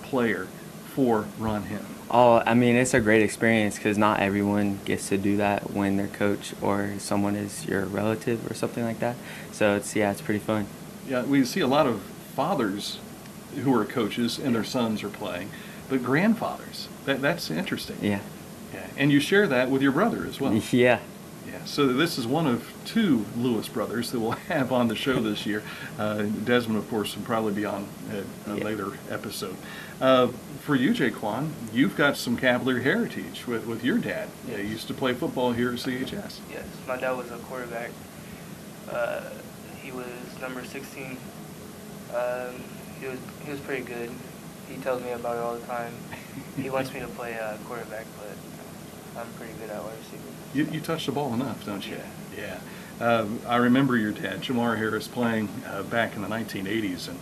player for Ron Henn? Oh, I mean, it's a great experience because not everyone gets to do that when their coach or someone is your relative or something like that. So it's pretty fun. Yeah, we see a lot of fathers who are coaches and their sons are playing, but grandfathers, that's interesting. Yeah. Yeah, and you share that with your brother as well. Yeah. Yeah, so this is one of 2 Lewis brothers that we'll have on the show this year. Desmond, of course, will probably be on a later episode. For you, Jaquan, you've got some Cavalier heritage with your dad. Yes. He used to play football here at CHS. Yes, my dad was a quarterback. He was number 16. He was pretty good. He tells me about it all the time. He wants me to play quarterback, but I'm pretty good at wide receiver. You touch the ball enough, don't you? Yeah. Yeah. I remember your dad, Jamar Harris, playing back in the 1980s, and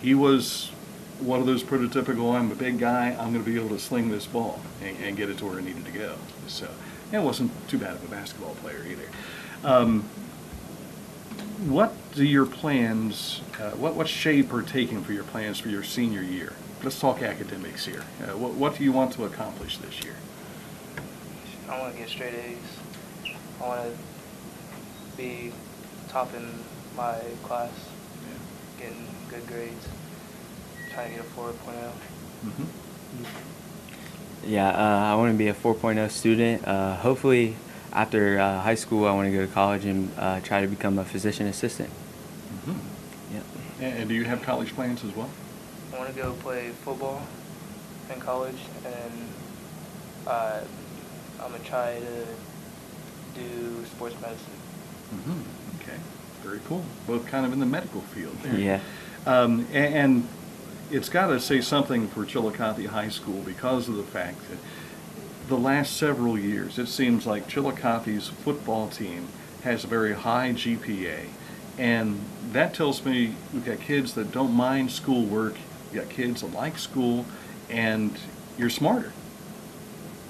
he was one of those prototypical, I'm a big guy, I'm going to be able to sling this ball and get it to where it needed to go. So it wasn't too bad of a basketball player either. What do your plans, what shape are taking for your plans for your senior year? Let's talk academics here. What do you want to accomplish this year? I want to get straight A's. I want to be top in my class, getting good grades, trying to get a 4.0. Mm-hmm. Yeah, I want to be a 4.0 student. Hopefully, after high school, I want to go to college and try to become a physician assistant. Mm-hmm. Yep. And do you have college plans as well? I want to go play football in college, and I'm going to try to do sports medicine. Mm-hmm. Okay, very cool. Both kind of in the medical field there. Yeah. And it's got to say something for Chillicothe High School because of the fact that the last several years, it seems like Chillicothe's football team has a very high GPA. And that tells me we've got kids that don't mind schoolwork, you've got kids that like school, and you're smarter.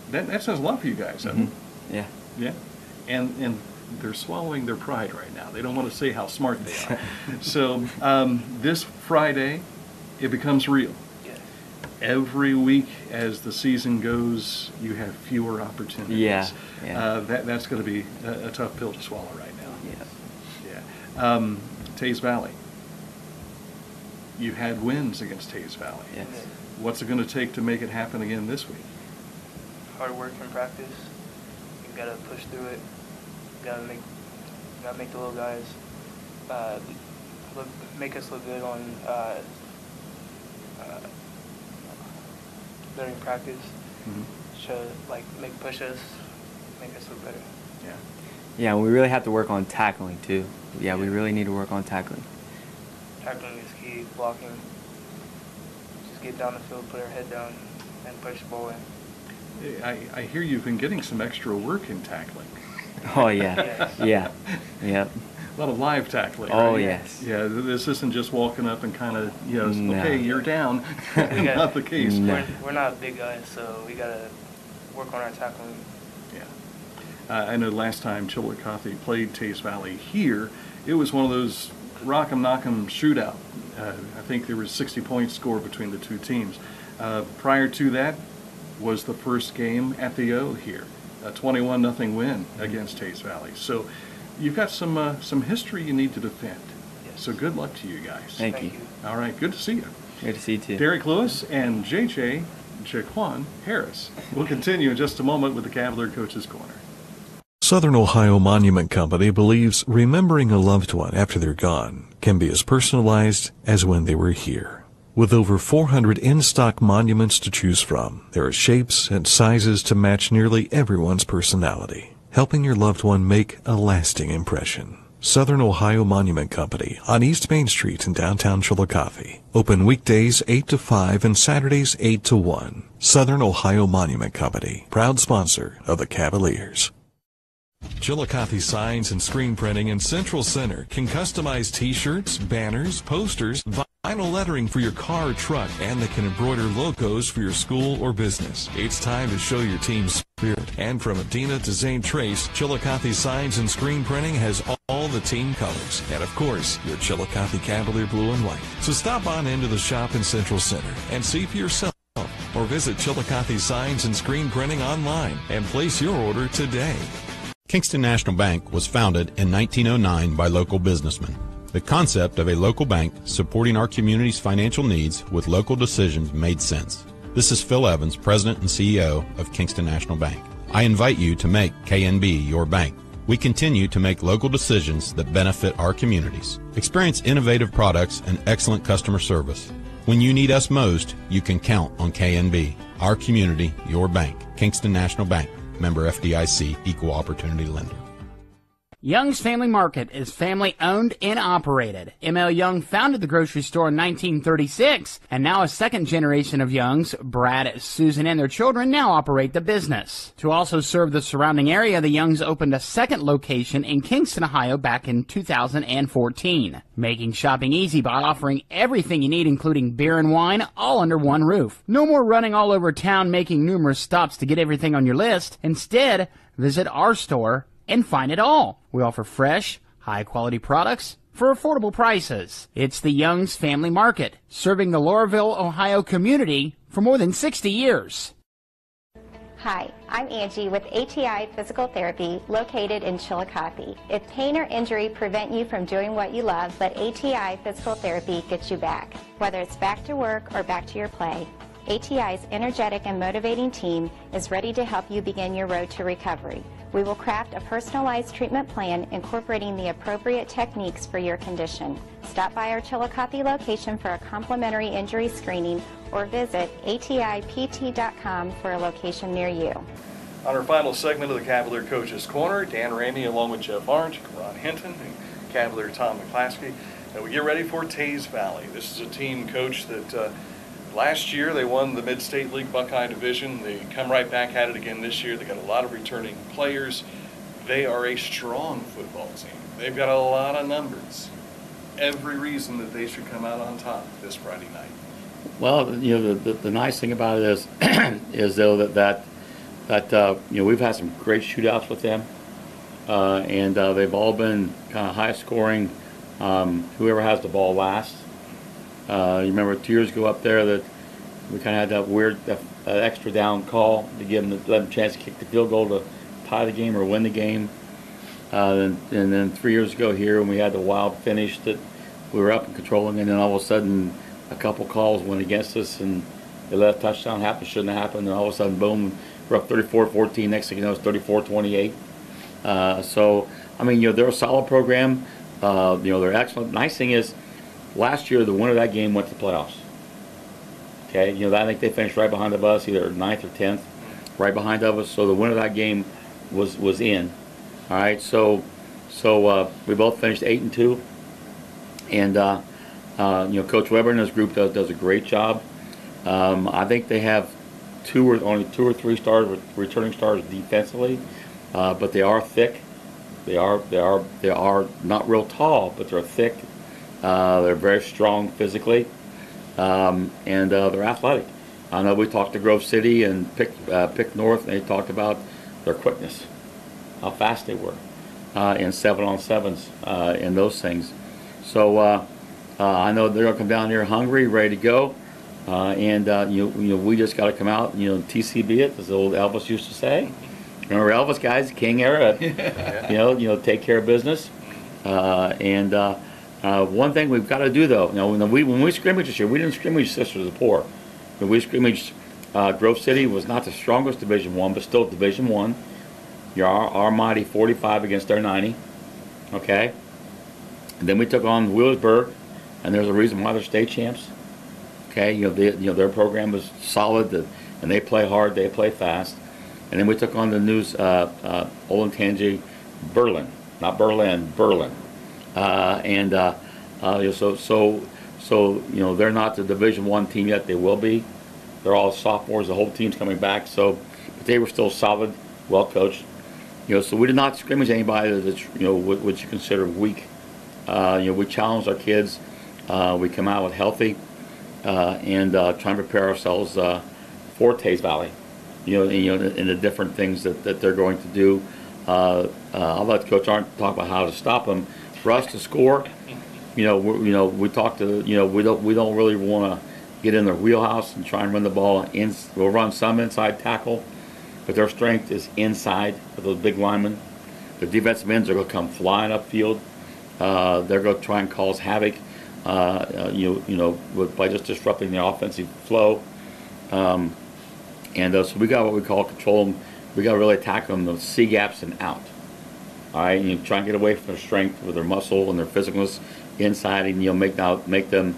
That says a lot for you guys, doesn't it? Yeah. Yeah. And they're swallowing their pride right now. They don't want to say how smart they are. So this Friday, it becomes real. Yeah. Every week as the season goes, you have fewer opportunities. Yeah. That's going to be a tough pill to swallow right now. Yeah. Tays Valley. You had wins against Tays Valley. Yes. What's it going to take to make it happen again this week? Hard work and practice. You got to push through it. You got to make the little guys make us look good on during practice. Mm-hmm. Push us, make us look better. Yeah. Yeah, we really have to work on tackling too. Yeah, we really need to work on tackling. Tackling is key. Blocking. Just get down the field, put our head down, and push the ball in. I hear you've been getting some extra work in tackling. Oh yeah. Yeah. Yep. A lot of live tackling. Oh right? yes. Yeah, this isn't just walking up and kind of, No. okay, you're down. Not the case. No. We're not big guys, so we got to work on our tackling. Yeah. I know last time Chillicothe played Tays Valley here, it was one of those rock 'em, knock 'em shootout. I think there was 60 points scored between the two teams. Prior to that was the first game at the O here, a 21-0 win against Tays Valley. So you've got some history you need to defend. Yes. So good luck to you guys. Thank you. All right, good to see you. Good to see you too. Derek Lewis and JJ Jaquan Harris. We'll continue in just a moment with the Cavalier Coaches Corner. Southern Ohio Monument Company believes remembering a loved one after they're gone can be as personalized as when they were here. With over 400 in-stock monuments to choose from, there are shapes and sizes to match nearly everyone's personality, helping your loved one make a lasting impression. Southern Ohio Monument Company on East Main Street in downtown Chillicothe. Open weekdays 8 to 5 and Saturdays 8 to 1. Southern Ohio Monument Company, proud sponsor of the Cavaliers. Chillicothe Signs and Screen Printing in Central Center can customize t-shirts, banners, posters, vinyl lettering for your car or truck, and they can embroider logos for your school or business. It's time to show your team's spirit. And from Adina to Zane Trace, Chillicothe Signs and Screen Printing has all the team colors. And of course, your Chillicothe Cavalier blue and white. So stop on into the shop in Central Center and see for yourself. Or visit Chillicothe Signs and Screen Printing online and place your order today. Kingston National Bank was founded in 1909 by local businessmen. The concept of a local bank supporting our community's financial needs with local decisions made sense. This is Phil Evans, President and CEO of Kingston National Bank. I invite you to make KNB your bank. We continue to make local decisions that benefit our communities. Experience innovative products and excellent customer service. When you need us most, you can count on KNB. Our community, your bank. Kingston National Bank. Member FDIC, Equal Opportunity Lender. Young's Family Market is family owned and operated. M.L. Young founded the grocery store in 1936, and now a second generation of Youngs, Brad, Susan, and their children now operate the business. To also serve the surrounding area, the Youngs opened a second location in Kingston, Ohio back in 2014, making shopping easy by offering everything you need, including beer and wine, all under one roof. No more running all over town making numerous stops to get everything on your list. Instead, visit our store and find it all. We offer fresh, high-quality products for affordable prices. It's the Young's Family Market, serving the Laurelville, Ohio community for more than 60 years. Hi, I'm Angie with ATI Physical Therapy located in Chillicothe. If pain or injury prevent you from doing what you love, but ATI Physical Therapy gets you back. Whether it's back to work or back to your play, ATI's energetic and motivating team is ready to help you begin your road to recovery. We will craft a personalized treatment plan incorporating the appropriate techniques for your condition. Stop by our Chillicothe location for a complimentary injury screening or visit atipt.com for a location near you. On our final segment of the Cavalier Coaches Corner, Dan Ramey along with Jeff Orange, Ron Hinton, and Cavalier Tom McClaskey. And we get ready for Taze Valley. This is a team, Coach, that last year they won the Mid-State League Buckeye Division. They come right back at it again this year. They got a lot of returning players. They are a strong football team. They've got a lot of numbers. Every reason that they should come out on top this Friday night. Well, you know, the nice thing about it is, is though that you know, we've had some great shootouts with them, and they've all been kind of high scoring. Whoever has the ball last. You remember 2 years ago up there that we kind of had that weird extra down call to give them let them a chance to kick the field goal to tie the game or win the game. And then 3 years ago here when we had the wild finish that we were up and controlling, and then all of a sudden a couple calls went against us and they let a touchdown happen, shouldn't have happened, and all of a sudden boom, we're up 34-14. Next thing you know it's 34-28. So I mean, you know, they're a solid program. You know, they're excellent. Nice thing is, last year the winner of that game went to the playoffs. Okay, you know, I think they finished right behind of us, either 9th or 10th, right behind of us. So the winner of that game was in. All right, so we both finished 8-2, and you know, Coach Weber and his group does a great job. I think they have only two or three stars, returning stars defensively, but they are thick. They are not real tall, but they're thick. They're very strong physically, and they're athletic. I know we talked to Grove City and Pick North, and they talked about their quickness, how fast they were in 7-on-7s and those things. So I know they're gonna come down here hungry, ready to go, and you know, we just got to come out, you know, TCB it, as old Elvis used to say. Remember Elvis, guys, King era. You know, take care of business. And one thing we've got to do though, you know, when we scrimmaged this year, we didn't scrimmage Sisters of the Poor. When we scrimmaged, Grove City was not the strongest Division I, but still Division I. You're our mighty 45 against their 90. Okay. And then we took on Wheelersburg, and there's a reason why they're state champs. Okay, you know, their program was solid, and they play hard, they play fast. And then we took on the news Olentangy Berlin, not Berlin, Berlin. And you know, so you know, they're not the Division I team yet. They will be. They're all sophomores. The whole team's coming back. So, but they were still solid, well coached. You know, so we did not scrimmage anybody that's, you know, what you consider weak. You know, we challenged our kids. We come out with healthy and try and prepare ourselves for Taze Valley. You know, in the different things that they're going to do. I'll let Coach Arndt talk about how to stop them. For us to score, you know, we talk to, you know, we don't really want to get in their wheelhouse and try and run the ball in. We'll run some inside tackle, but their strength is inside with those big linemen. The defensive ends are going to come flying upfield. They're going to try and cause havoc, you know, by just disrupting the offensive flow. And so we got what we call control them. We got to really attack them, those C gaps and out. All right, and you try and get away from their strength with their muscle and their physicalness inside, and you'll make them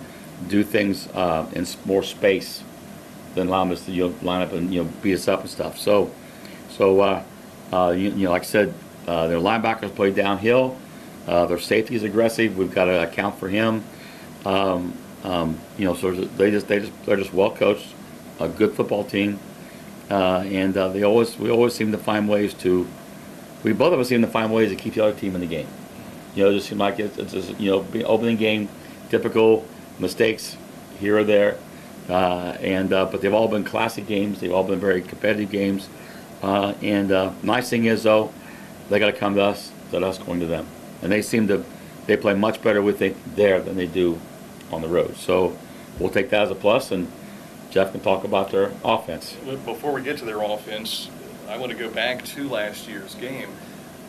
do things in more space than allow them to line up and beat us up and stuff. So you know, like I said, Their linebackers play downhill. Their safety is aggressive. We've got to account for him. So they're just well coached, a good football team, and we always seem to find ways to. We both of us seem to find ways to keep the other team in the game. It just seems like it's just, opening game, typical mistakes here or there, but they've all been classic games. They've all been very competitive games, nice thing is though, they got to come to us, not us going to them, and they play much better with it there than they do on the road. So we'll take that as a plus, and Jeff can talk about their offense. Before we get to their offense, I want to go back to last year's game.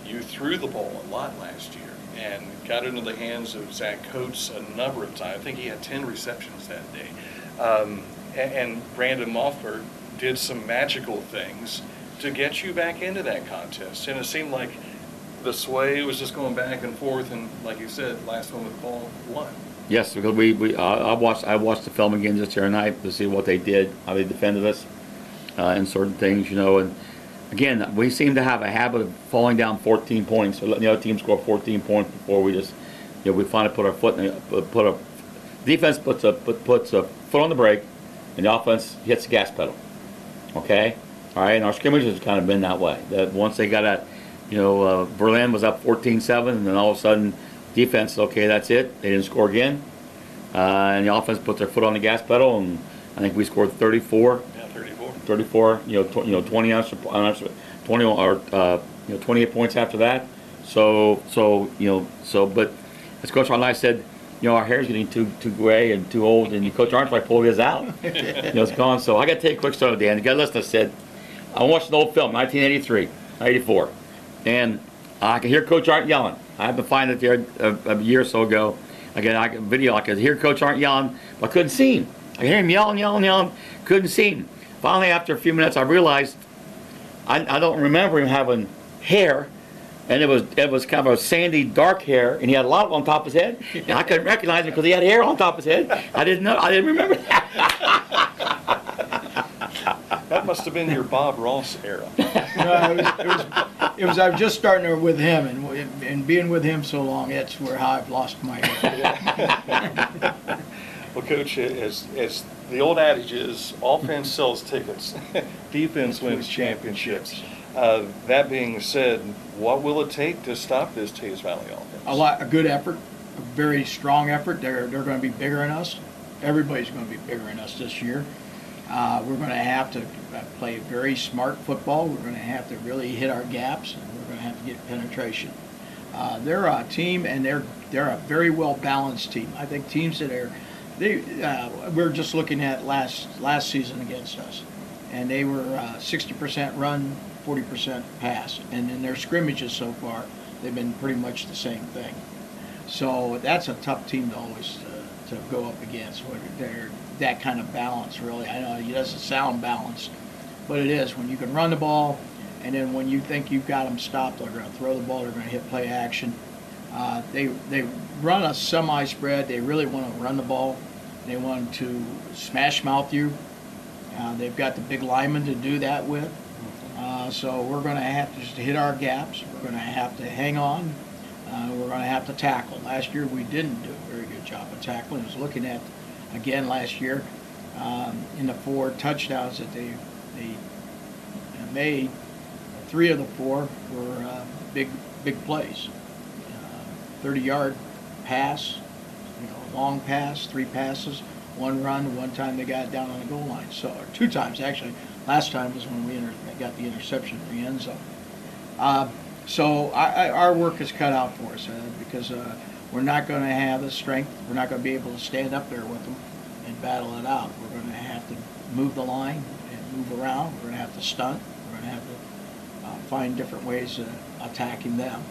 You threw the ball a lot last year and got into the hands of Zach Coates a number of times. I think he had 10 receptions that day. And Brandon Moffler did some magical things to get you back into that contest. And it seemed like the sway was just going back and forth, and like you said, last one with the ball won. Yes, because I watched the film again just the other night to see what they did, how they defended us, and certain things, and again, we seem to have a habit of falling down 14 points, or letting the other team score 14 points before we just, we finally put our foot in defense puts a foot on the brake, and the offense hits the gas pedal. Okay, all right, and our scrimmage has kind of been that way. That once they got at, Berlin was up 14-7, and then all of a sudden, defense, okay, that's it. They didn't score again, and the offense put their foot on the gas pedal, and I think we scored 34. Yeah, 34. 34. 20 or 28 points after that. But as Coach Arnott said, our hair's getting too gray and too old, and Coach Arnott pulled his out. It's gone. So I got to take a quick story, Dan. You got to listen. I said, I watched an old film, 1983, 84, and I could hear Coach Arnott yelling. I had to find it there a year or so ago. Again, I could hear Coach Arnott yelling, but I couldn't see him. I could hear him yelling, couldn't see him. Finally, after a few minutes, I realized I don't remember him having hair, and it was kind of a sandy, dark hair, and he had a lot on top of his head, and I couldn't recognize him because he had hair on top of his head. I didn't remember that. That must have been your Bob Ross era. It was I was just starting with him, and being with him so long, that's where I've lost my hair. Well, Coach, as the old adage is, offense sells tickets, defense wins championships. That being said, what will it take to stop this Teays Valley offense? A good effort, a very strong effort. They're going to be bigger than us. Everybody's going to be bigger than us this year. We're going to have to play very smart football. We're going to have to really hit our gaps, and we're going to have to get penetration. They're a team, and they're a very well balanced team. I think teams that are we're just looking at last season against us, and they were 60% run, 40% pass, and in their scrimmages so far, they've been pretty much the same thing. So that's a tough team to always to go up against. They're that kind of balance, really. I know it doesn't sound balanced, but it is. When you can run the ball, and then when you think you've got them stopped, they're going to throw the ball, they're going to hit play action. They run a semi-spread. They really want to run the ball. They want to smash mouth you. They've got the big linemen to do that with. So we're going to have to just hit our gaps. We're going to have to hang on. We're going to have to tackle. Last year we didn't do a very good job of tackling. I was looking at, again, last year, in the 4 touchdowns that they made, 3 of the 4 were big plays. 30-yard pass, long pass, 3 passes, 1 run, 1 time they got down on the goal line. So, or 2 times actually. Last time was when we got the interception in the end zone. So our work is cut out for us because we're not going to have the strength. We're not going to be able to stand up there with them and battle it out. We're going to have to move the line and move around. We're going to have to stunt. We're going to have to find different ways of attacking them.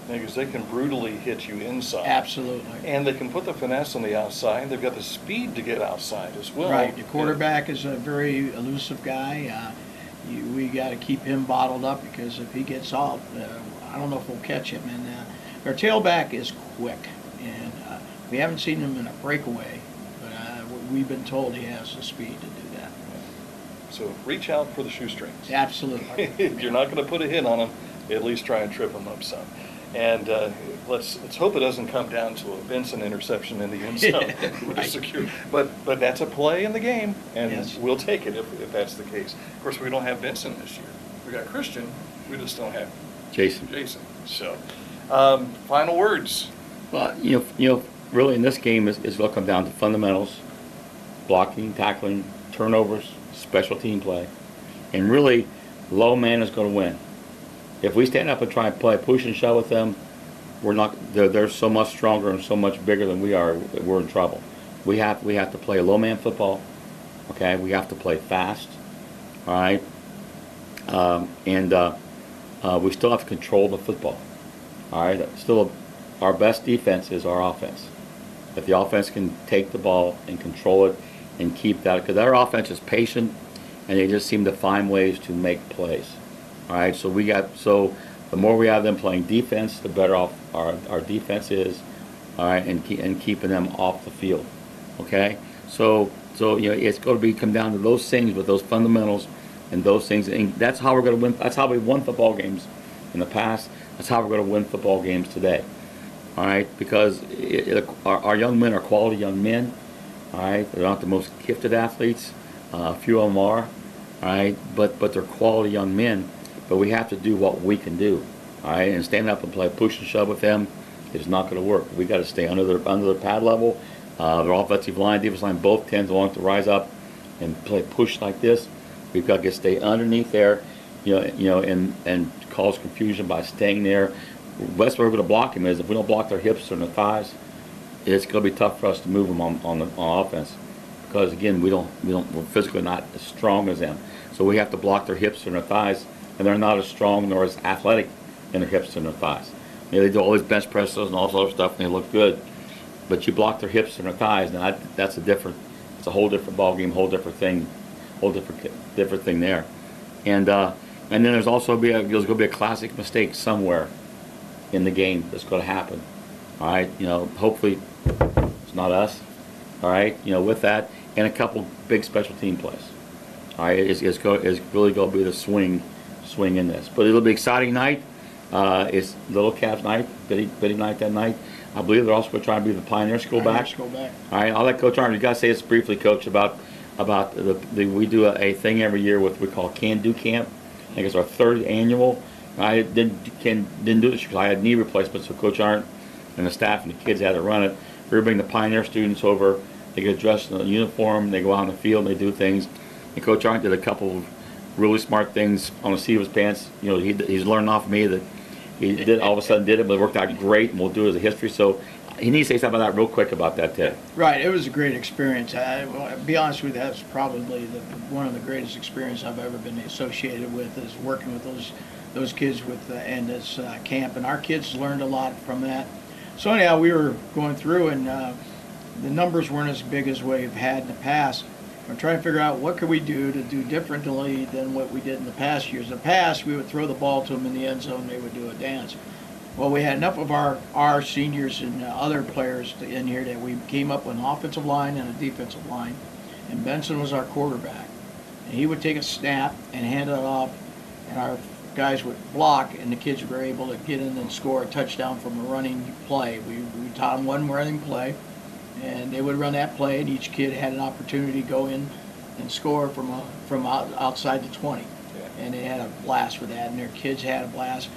Because they can brutally hit you inside. Absolutely. And they can put the finesse on the outside. They've got the speed to get outside as well. Right. The quarterback is a very elusive guy. We got to keep him bottled up because if he gets off, I don't know if we'll catch him. And our tailback is quick, and we haven't seen him in a breakaway, but we've been told he has the speed to do that. So reach out for the shoestrings. Absolutely. You're not going to put a hit on him. at least try and trip them up some. And let's hope it doesn't come down to a Benson interception in the end zone. Right. Secure. But that's a play in the game, and Yes. we'll take it if that's the case. Of course, we don't have Benson this year. We got Christian. We just don't have Jason. So, final words. Well, really in this game is going to come down to fundamentals, blocking, tackling, turnovers, special team play, and really, low man is going to win. If we stand up and try and play push and shove with them, we're not. They're so much stronger and so much bigger than we are. We're in trouble. We have to play low man football. Okay, we have to play fast. All right, we still have to control the football. All right, still, our best defense is our offense. If the offense can take the ball and control it and keep that, because our offense is patient and they just seem to find ways to make plays. All right, so the more we have them playing defense, the better off our defense is. All right, and keeping them off the field. Okay, so it's going to come down to those things with those fundamentals and those things, and that's how we're going to win. That's how we won football games in the past. That's how we're going to win football games today. All right, because our young men are quality young men. All right, they're not the most gifted athletes. A few of them are. All right, but they're quality young men. But we have to do what we can do. All right, and stand up and play push and shove with them is not going to work. We got to stay under their pad level. Their offensive line, defensive line, both tend to want to rise up and play push like this. We've got to stay underneath there, and cause confusion by staying there. The best way we're going to block them is if we don't block their hips or their thighs, it's going to be tough for us to move them on offense, because again we're physically not as strong as them. So we have to block their hips and their thighs, and they're not as strong nor as athletic in their hips and their thighs. They do all these bench presses and all this other stuff, and they look good. But you block their hips and their thighs, and it's a whole different ball game, whole different thing there. And then there's also going to be a classic mistake somewhere in the game that's going to happen. All right, hopefully it's not us. All right, with that, and a couple big special team plays. All right, it's really going to be the swing in this. But it'll be an exciting night. It's Little Cavs night, Biddy night that night. I believe they're also going to try and be the Pioneer School back. All right, I'll let Coach Arnold. You got to say this briefly, Coach, about we do a thing every year we call Can Do Camp. I think it's our 3rd annual. I didn't do this because I had knee replacement, so Coach Arndt and the staff and the kids had to run it. We bring the Pioneer students over. They get dressed in a uniform. They go out in the field. And they do things. And Coach Arndt did a couple of really smart things on the seat of his pants. He's learned off me that he did all of a sudden did it, but it worked out great, and we'll do it as a history. So he needs to say something about that real quick about that, Ted. Right, it was a great experience. I'll be honest with you, that's probably one of the greatest experiences I've ever been associated with, is working with those kids and this camp. And our kids learned a lot from that. So anyhow, we were going through, and the numbers weren't as big as we've had in the past. We're trying to figure out what could we do to do differently than what we did in the past years. In the past, we would throw the ball to them in the end zone, they would do a dance. Well, we had enough of our seniors and other players in here that we came up with an offensive line and a defensive line. And Benson was our quarterback. And he would take a snap and hand it off, and our guys would block, and the kids were able to get in and score a touchdown from a running play. We taught them one running play, and they would run that play, and each kid had an opportunity to go in and score from outside the 20. Yeah. And they had a blast with that, and their kids had a blast.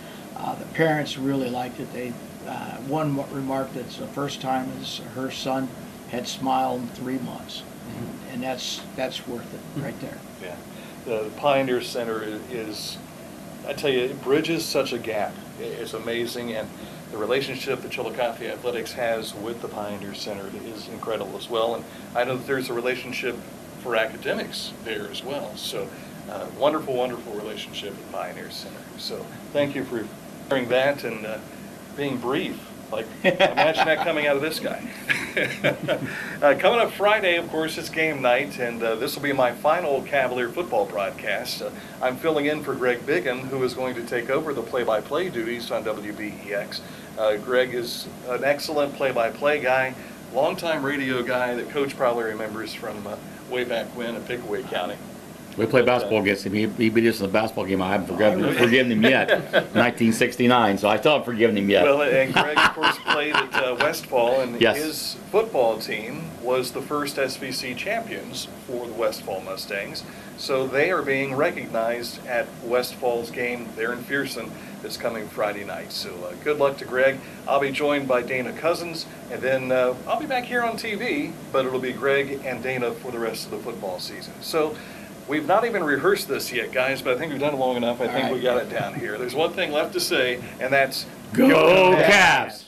The parents really liked it. One remark that's the first time is her son had smiled in 3 months, and that's worth it right there. Yeah, the Pioneer Center is, I tell you, it bridges such a gap. It's amazing, and the relationship that Chillicothe Athletics has with the Pioneer Center is incredible as well. And I know that there's a relationship for academics there as well. So wonderful, wonderful relationship with Pioneer Center. So thank you for sharing that and being brief. Like, imagine that coming out of this guy. Coming up Friday, of course, it's game night, and this will be my final Cavalier football broadcast. I'm filling in for Greg Bigham, who is going to take over the play-by-play duties on WBEX. Greg is an excellent play-by-play guy, longtime radio guy that Coach probably remembers from way back when in Pickaway County. We played basketball against him. He beat us in the basketball game. I haven't forgiven him yet. 1969, so I still haven't forgiven him yet. Well, and Greg, of course, played at Westfall, and Yes. his football team was the first SVC champions for the Westfall Mustangs. So they are being recognized at Westfall's game there in Pearson this coming Friday night. So good luck to Greg. I'll be joined by Dana Cousins, and then I'll be back here on TV, but it'll be Greg and Dana for the rest of the football season. So we've not even rehearsed this yet, guys, but I think we've done it long enough. I think we got it down here. There's one thing left to say, and that's Go Cavs!